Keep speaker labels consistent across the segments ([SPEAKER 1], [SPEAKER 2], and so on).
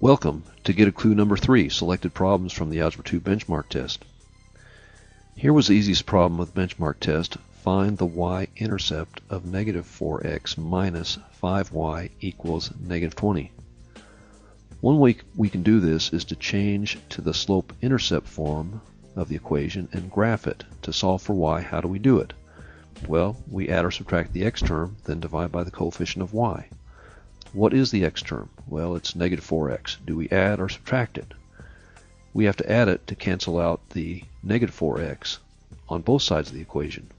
[SPEAKER 1] Welcome to Get a Clue number 3, selected problems from the Algebra 2 benchmark test. Here was the easiest problem with benchmark test. Find the y-intercept of negative 4x minus 5y equals negative 20. One way we can do this is to change to the slope-intercept form of the equation and graph it. To solve for y, how do we do it? Well, we add or subtract the x term, then divide by the coefficient of y. What is the x term? Well, it's negative 4x. Do we add or subtract it? We have to add it to cancel out the negative 4x on both sides of the equation.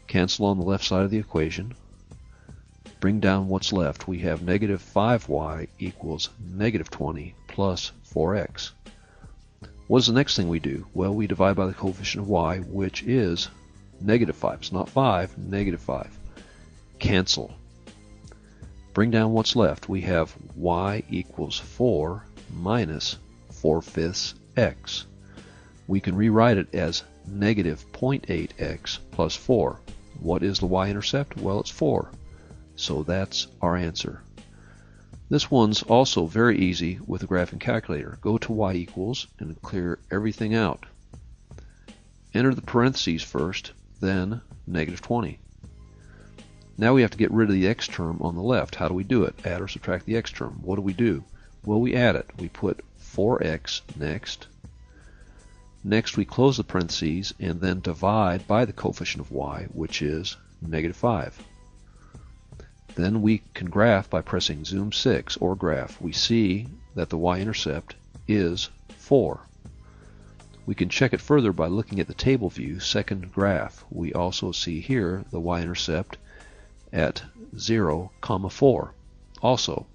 [SPEAKER 1] Cancel on the left side of the equation. Bring down what's left. We have negative 5y equals negative 20 plus 4x. What is the next thing we do? Well, we divide by the coefficient of y, which is negative 5. It's not 5, negative 5. Cancel. Bring down what's left. We have y equals 4 minus 4/5 x. We can rewrite it as negative 0.8x plus 4. What is the y-intercept? Well, it's 4. So that's our answer. This one's also very easy with a graphing calculator. Go to y equals and clear everything out. Enter the parentheses first, then negative 20. Now we have to get rid of the x term on the left. How do we do it? Add or subtract the x term. What do we do? Well, we add it. We put 4x next. Next we close the parentheses and then divide by the coefficient of y, which is negative 5. Then we can graph by pressing zoom 6 or graph. We see that the y-intercept is 4. We can check it further by looking at the table view, second graph. We also see here the y-intercept at 0, 4 also.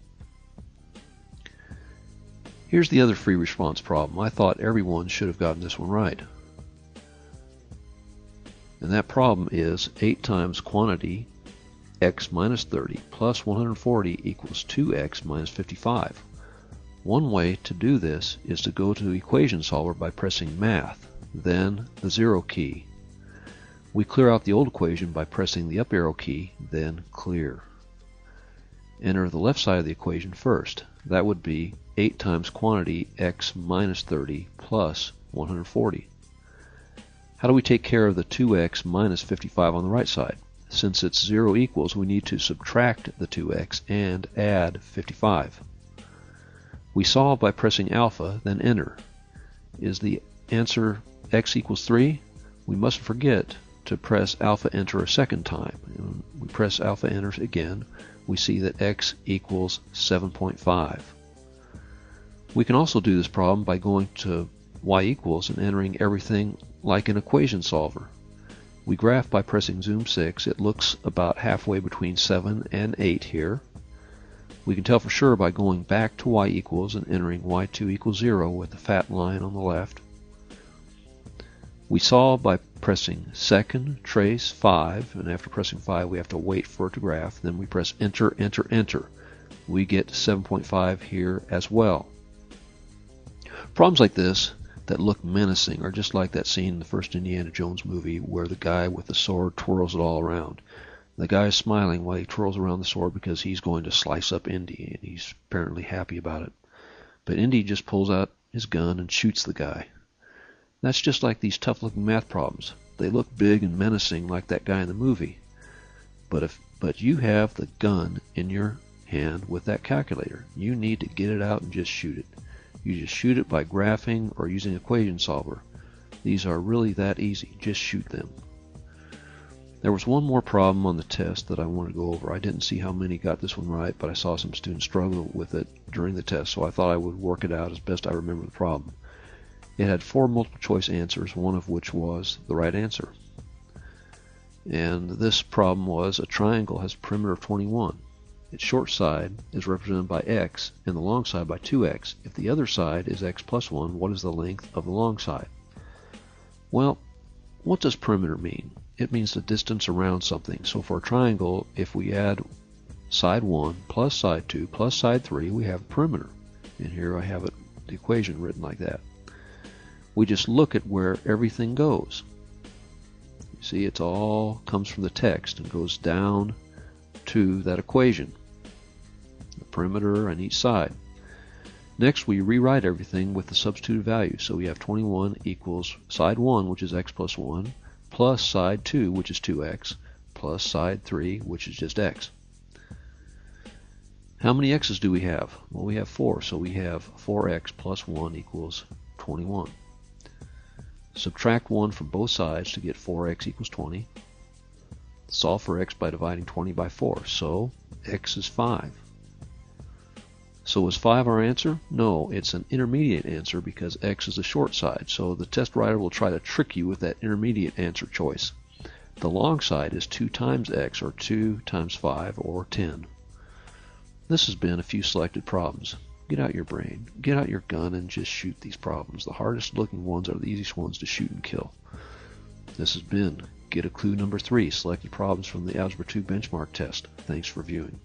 [SPEAKER 1] Here's the other free response problem. I thought everyone should have gotten this one right. And that problem is 8 times quantity x minus 30 plus 140 equals 2x minus 55. One way to do this is to go to equation solver by pressing math, then the 0 key. We clear out the old equation by pressing the up arrow key, then clear. Enter the left side of the equation first. That would be 8 times quantity x minus 30 plus 140. How do we take care of the 2x minus 55 on the right side? Since it's 0 equals, we need to subtract the 2x and add 55. We solve by pressing alpha, then enter. Is the answer x equals 3? We mustn't forget to press alpha enter a second time. And we press alpha enter again. We see that x equals 7.5. We can also do this problem by going to y equals and entering everything like an equation solver. We graph by pressing zoom 6. It looks about halfway between 7 and 8 here. We can tell for sure by going back to y equals and entering y2 equals 0 with the fat line on the left. We solve by pressing second, trace, 5, and after pressing 5 we have to wait for it to graph. Then we press enter, enter, enter. We get 7.5 here as well. Problems like this that look menacing are just like that scene in the first Indiana Jones movie where the guy with the sword twirls it all around. The guy is smiling while he twirls around the sword because he's going to slice up Indy, and he's apparently happy about it. But Indy just pulls out his gun and shoots the guy. That's just like these tough-looking math problems. They look big and menacing like that guy in the movie. But you have the gun in your hand with that calculator. You need to get it out and just shoot it. You just shoot it by graphing or using equation solver. These are really that easy. Just shoot them. There was one more problem on the test that I want to go over. I didn't see how many got this one right, but I saw some students struggle with it during the test, so I thought I would work it out as best I remember the problem. It had 4 multiple choice answers, one of which was the right answer. And this problem was a triangle has a perimeter of 21. Its short side is represented by x and the long side by 2x. If the other side is x plus 1, what is the length of the long side? Well, what does perimeter mean? It means the distance around something. So for a triangle, if we add side 1 plus side 2 plus side 3, we have a perimeter. And here I have it, the equation written like that. We just look at where everything goes. You see, it all comes from the text and goes down to that equation, the perimeter on each side. Next, we rewrite everything with the substituted value. So we have 21 equals side 1, which is x plus 1, plus side 2, which is 2x, plus side 3, which is just x. How many x's do we have? Well, we have 4, so we have 4x plus 1 equals 21. Subtract 1 from both sides to get 4x equals 20. Solve for x by dividing 20 by 4, so x is 5. So is 5 our answer? No, it's an intermediate answer because x is the short side, so the test writer will try to trick you with that intermediate answer choice. The long side is 2 times x, or 2 times 5, or 10. This has been a few selected problems. Get out your brain, get out your gun, and just shoot these problems. The hardest looking ones are the easiest ones to shoot and kill. This has been Get a Clue number 3, selected problems from the Algebra 2 benchmark test. Thanks for viewing.